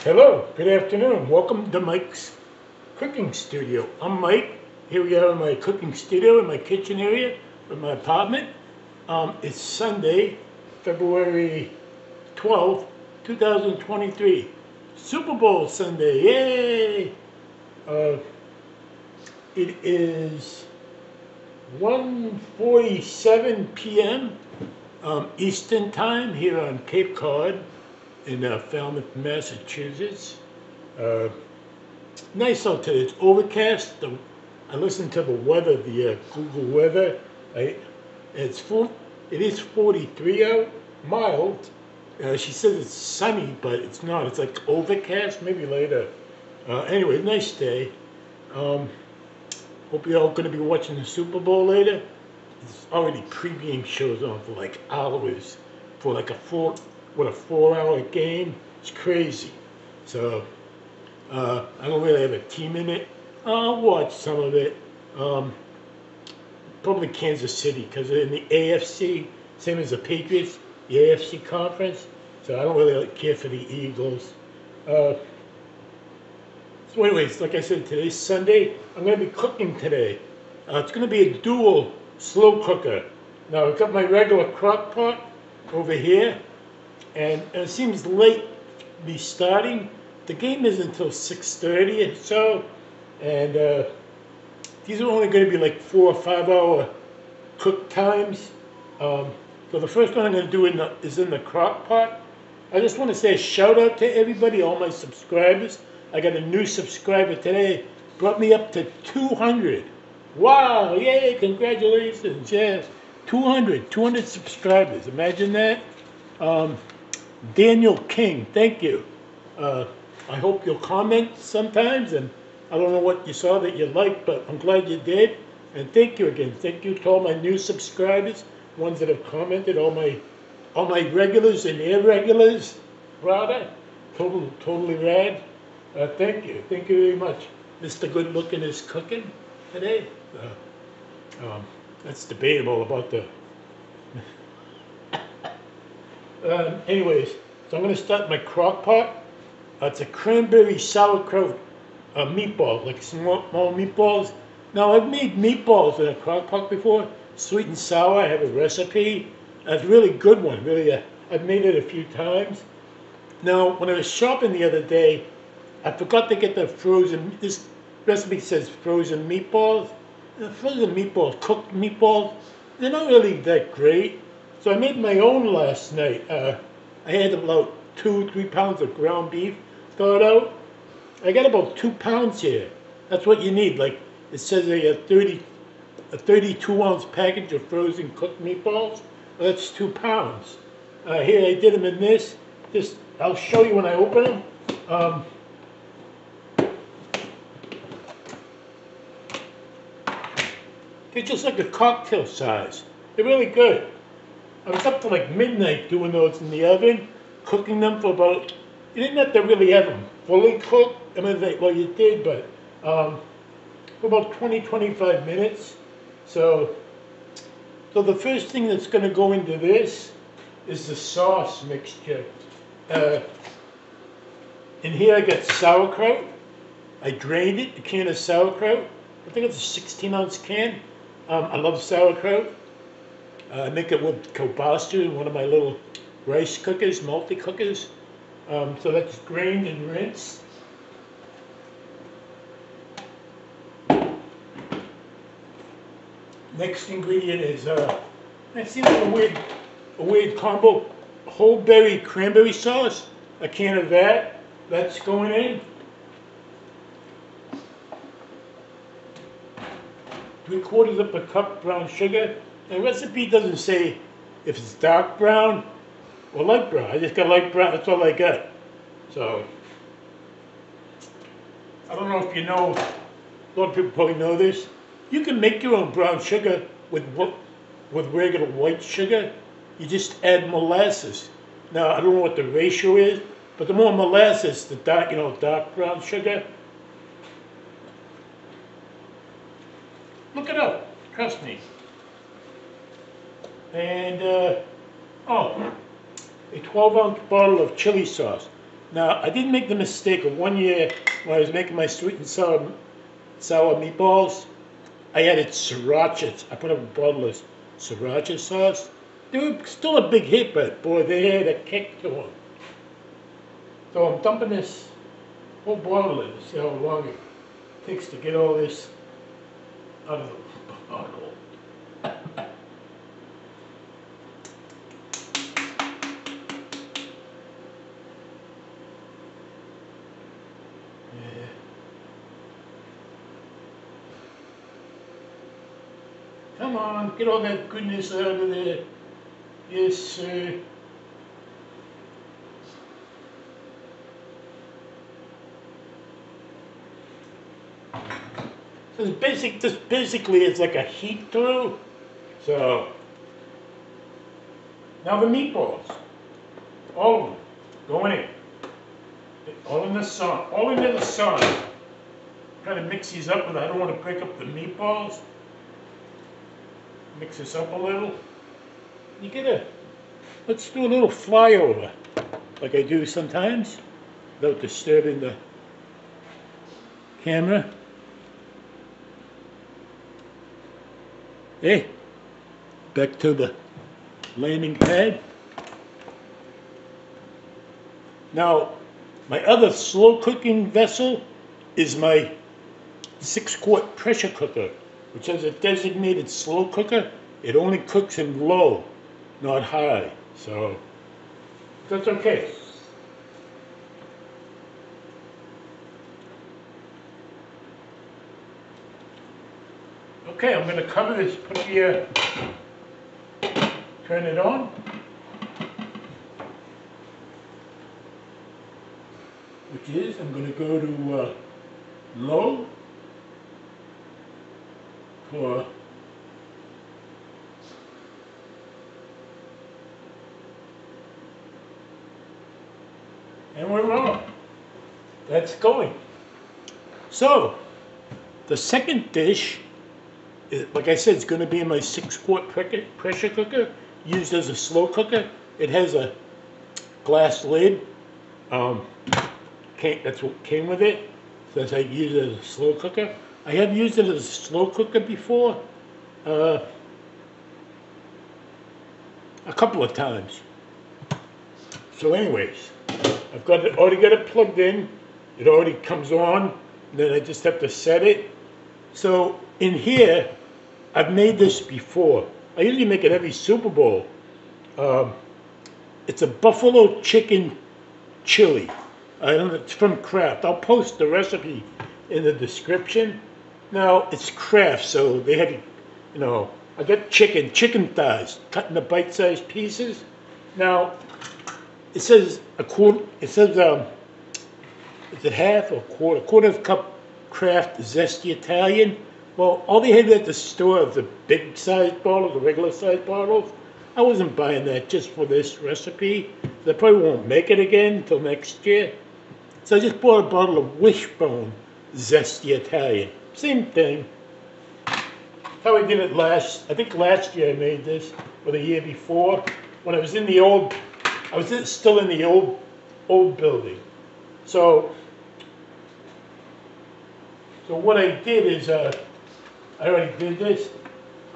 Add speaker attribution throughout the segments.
Speaker 1: Hello, good afternoon. Welcome to Mike's Cooking Studio. I'm Mike. Here we are in my cooking studio in my kitchen area of my apartment. It's Sunday, February 12th, 2023. Super Bowl Sunday, yay! It is 1:47 p.m. Eastern Time here on Cape Cod in Falmouth, Massachusetts. Nice out today. It's overcast. I listened to the weather, the Google weather. It is 43 out, mild. She says it's sunny, but it's not. It's like overcast, maybe later. Anyway, nice day. Hope you're all going to be watching the Super Bowl later. There's already pregame shows on for like hours, for like a 4-hour game. It's crazy. So I don't really have a team in it. I'll watch some of it. Probably Kansas City because they're in the AFC, same as the Patriots, the AFC conference. So I don't really care for the Eagles. So anyways, like I said, today's Sunday. I'm going to be cooking today. It's going to be a dual slow cooker. Now I've got my regular crock pot over here. And it seems late to be starting. The game isn't until 6:30 or so. And these are only going to be like 4 or 5 hour cook times. So the first one I'm going to do is in the crock pot. I just want to say a shout out to everybody, all my subscribers. I got a new subscriber today. Brought me up to 200. Wow, yay, congratulations. Yeah, 200 subscribers. Imagine that. Daniel King, thank you. I hope you'll comment sometimes, and I don't know what you saw that you liked, but I'm glad you did. And thank you again. Thank you to all my new subscribers, ones that have commented, all my regulars and irregulars, rather. Totally rad. Thank you very much. Mr. Good Looking is cooking today. That's debatable about the. Anyways, so I'm going to start my crock pot. It's a cranberry sauerkraut meatball, like small meatballs. Now, I've made meatballs in a crock pot before, sweet and sour. I have a recipe. It's a really good one. Really, I've made it a few times. Now, when I was shopping the other day, I forgot to get the frozen. This recipe says frozen meatballs. The frozen meatballs, cooked meatballs, they're not really that great. So I made my own last night. I had about 2-3 pounds of ground beef thawed out. I got about 2 pounds here. That's what you need. Like it says a 32-ounce package of frozen cooked meatballs. Well, that's 2 pounds. Here I did them in this. I'll show you when I open them. They're just like a cocktail size. They're really good. I was up to like midnight doing those in the oven, cooking them for about, you didn't have to really have them fully cooked. I mean, well, you did, but for about 20-25 minutes. So the first thing that's going to go into this is the sauce mixture. In here I got sauerkraut. I drained it, a can of sauerkraut. I think it's a 16-ounce can. I love sauerkraut. I make it with kielbasa in one of my little rice cookers, multi-cookers. So that's drained and rinsed. Next ingredient is, I see like a weird combo, whole berry cranberry sauce, a can of that. That's going in. 3/4 of a cup brown sugar. The recipe doesn't say if it's dark brown or light brown. I just got light brown, that's all I got. So, I don't know if you know, a lot of people probably know this. You can make your own brown sugar with regular white sugar. You just add molasses. Now, I don't know what the ratio is, but the more molasses, the dark brown sugar. Look it up, trust me. And, a 12-ounce bottle of chili sauce. Now, I did make the mistake of one year when I was making my sweet and sour meatballs. I added sriracha. I put up a bottle of sriracha sauce. They were still a big hit, but boy, they had a kick to them. So I'm dumping this whole bottle in to see how long it takes to get all this out of the bottle. Yeah. Come on, get all that goodness out of there. Yes, sir. So this basically is like a heat through. So now the meatballs, all of them, going in, all in the sun, all into the sun. Kind of mix these up, but I don't want to break up the meatballs. Mix this up a little. You get let's do a little flyover, like I do sometimes, without disturbing the camera. Hey, back to the landing pad. Now, my other slow cooking vessel is my 6-quart pressure cooker, which has a designated slow cooker. It only cooks in low, not high, so that's okay. Okay, I'm going to cover this, put the, turn it on. Which is, I'm going to go to low for and we're on. That's going. So, the second dish, like I said, it's going to be in my 6-quart pressure cooker, used as a slow cooker. It has a glass lid. That's what came with it. Says I use it as a slow cooker. I have used it as a slow cooker before, a couple of times. So anyways, already got it plugged in. It already comes on. Then I just have to set it. So in here, I've made this before. I usually make it every Super Bowl. It's a buffalo chicken chili. It's from Kraft. I'll post the recipe in the description. Now, it's Kraft, so they have, I got chicken thighs, cut into bite-sized pieces. Now, it says a quarter, is it half or quarter? Quarter of a cup Kraft Zesty Italian. Well, all they had at the store of the big-sized bottles, the regular-sized bottles. I wasn't buying that just for this recipe. They probably won't make it again until next year. So I just bought a bottle of Wishbone Zesty Italian. Same thing. How I did it I think last year I made this, or the year before, when I was in the old, still in the old building. So what I did is, I already did this.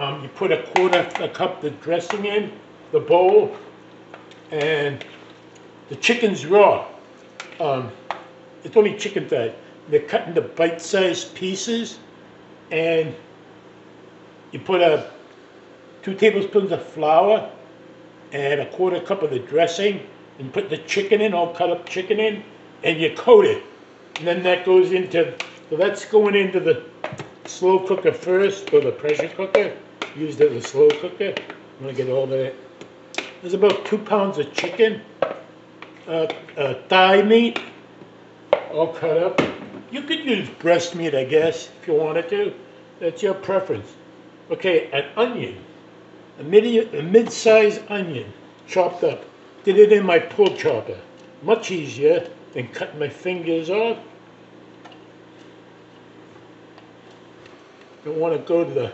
Speaker 1: You put a quarter a cup of dressing in the bowl, and the chicken's raw. It's only chicken thighs. They're cut into bite-sized pieces, and you put 2 tablespoons of flour and a quarter cup of the dressing, and put the chicken in, all cut up chicken in, and you coat it. And then that goes into, so that's going into the slow cooker first, or the pressure cooker, used as a slow cooker. I'm gonna get all that. There's about 2 pounds of chicken, thigh meat, all cut up. You could use breast meat, I guess, if you wanted to. That's your preference. Okay, an onion, a mid-sized onion, chopped up. Did it in my pull chopper. Much easier than cutting my fingers off. Don't want to go to the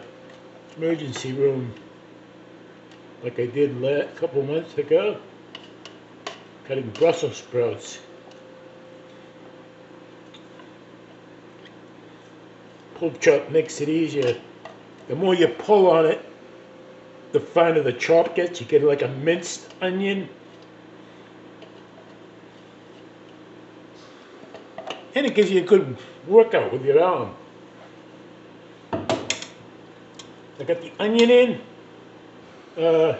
Speaker 1: emergency room like I did a couple months ago, cutting Brussels sprouts. pull chop makes it easier. The more you pull on it, the finer the chop gets. You get like a minced onion. And it gives you a good workout with your arm. I got the onion in. A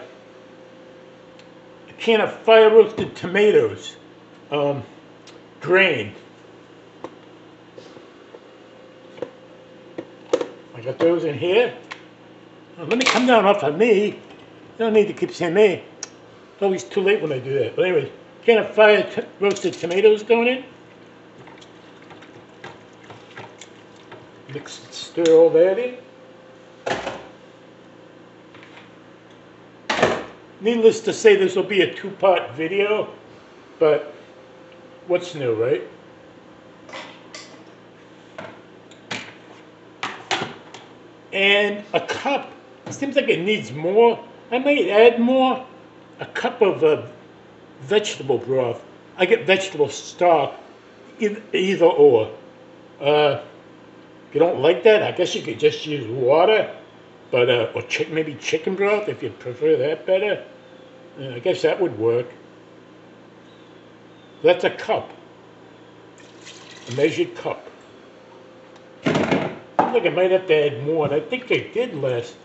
Speaker 1: can of fire roasted tomatoes. Drained. I got those in here. Now, let me come down off of me. You don't need to keep saying me. It's always too late when I do that. But anyway, can of fire roasted tomatoes going in. Mix, stir all that in. Needless to say, this will be a two-part video, but what's new, right? And a cup. It seems like it needs more. I might add more. A cup of vegetable broth. I get vegetable stock, either or. If you don't like that, I guess you could just use water, but or maybe chicken broth if you prefer that better. I guess that would work. That's a cup, a measured cup. I think I might have to add more, and I think I did last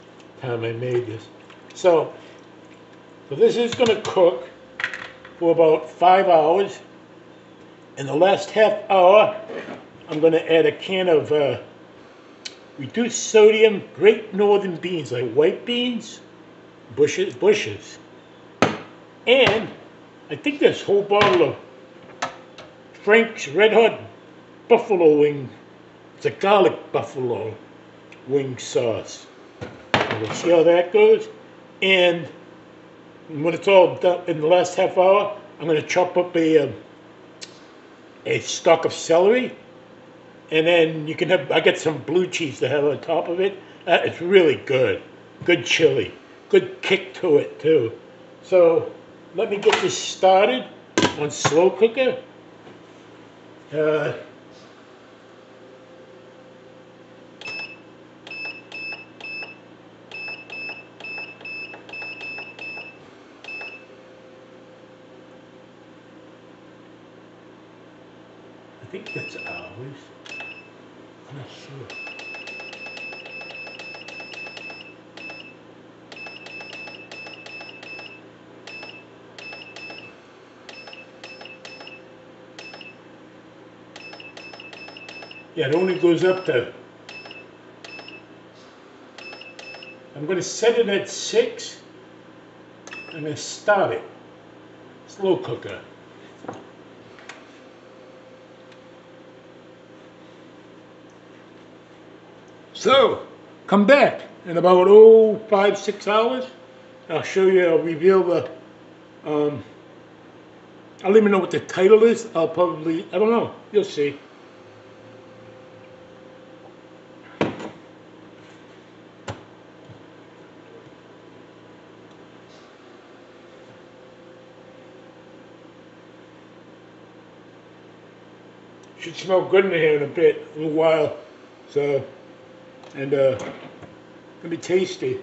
Speaker 1: time I made this. So this is going to cook for about 5 hours. In the last half hour, I'm going to add a can of reduced sodium Great Northern beans, like white beans, bushes. And I think this whole bottle of Frank's Red Hot Buffalo Wing. It's a garlic buffalo wing sauce. We'll see how that goes. And when it's all done in the last half hour, I'm going to chop up a stalk of celery. And then you can have, I get some blue cheese to have on top of it. It's really good. Good chili. Good kick to it too. So let me get this started on slow cooker. I think that's ours. I'm not sure. Yeah, it only goes up to, I'm going to set it at 6. I'm going to start it. Slow cooker. So, come back in about 5-6 hours. I'll show you, I'll reveal the, I'll even know what the title is. I'll probably, I don't know, you'll see. Should smell good in here in a bit, a little while. So, and gonna be tasty.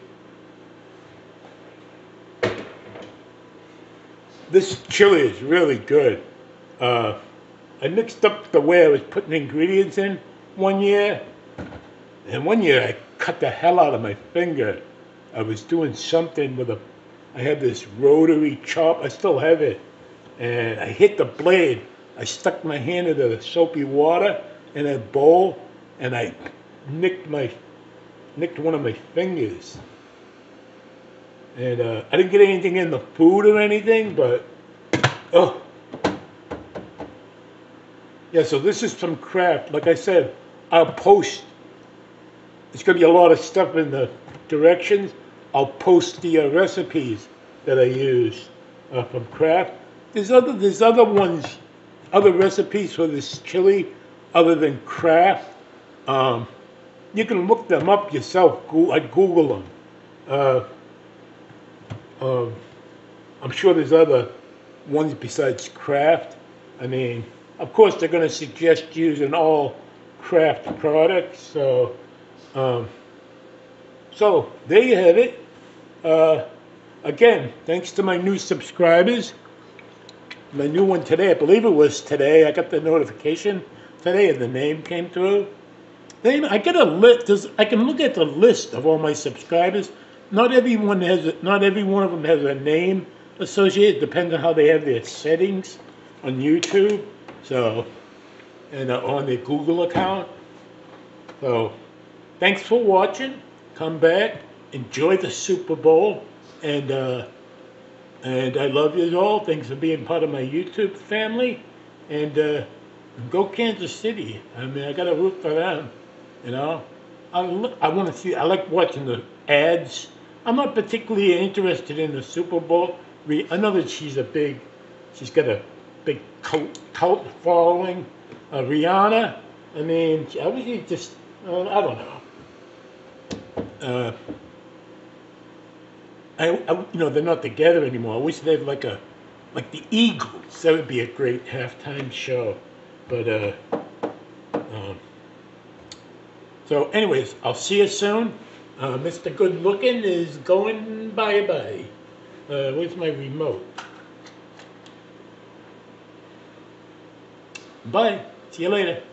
Speaker 1: This chili is really good. I mixed up the way I was putting ingredients in one year, and one year I cut the hell out of my finger. I was doing something with I had this rotary chop, I still have it, and I hit the blade. I stuck my hand into the soapy water in a bowl, and I nicked one of my fingers. And I didn't get anything in the food or anything, but oh yeah. So this is from Kraft. Like I said, I'll post. There's gonna be a lot of stuff in the directions. I'll post the recipes that I use from Kraft. There's other ones. Other recipes for this chili other than Kraft. You can look them up yourself. I Google them. I'm sure there's other ones besides Kraft. I mean, of course they're going to suggest using all craft products. Um, so there you have it. Again, thanks to my new subscribers. My new one today, I believe it was today. I got the notification today, and the name came through. Then I get a list. I can look at the list of all my subscribers. Not everyone has. Not every one of them has a name associated. Depends on how they have their settings on YouTube. So, and on their Google account. So, thanks for watching. Come back. Enjoy the Super Bowl, and I love you all. Thanks for being part of my YouTube family, and go Kansas City. I mean, I got to root for them. You know, I want to see. I like watching the ads. I'm not particularly interested in the Super Bowl. I know that she's got a big cult following. Rihanna. I mean, I was just, I don't know. They're not together anymore. I wish they'd like the Eagles. That would be a great halftime show. But so, anyways, I'll see you soon. Mr. Good Looking is going bye-bye. Where's my remote? Bye. See you later.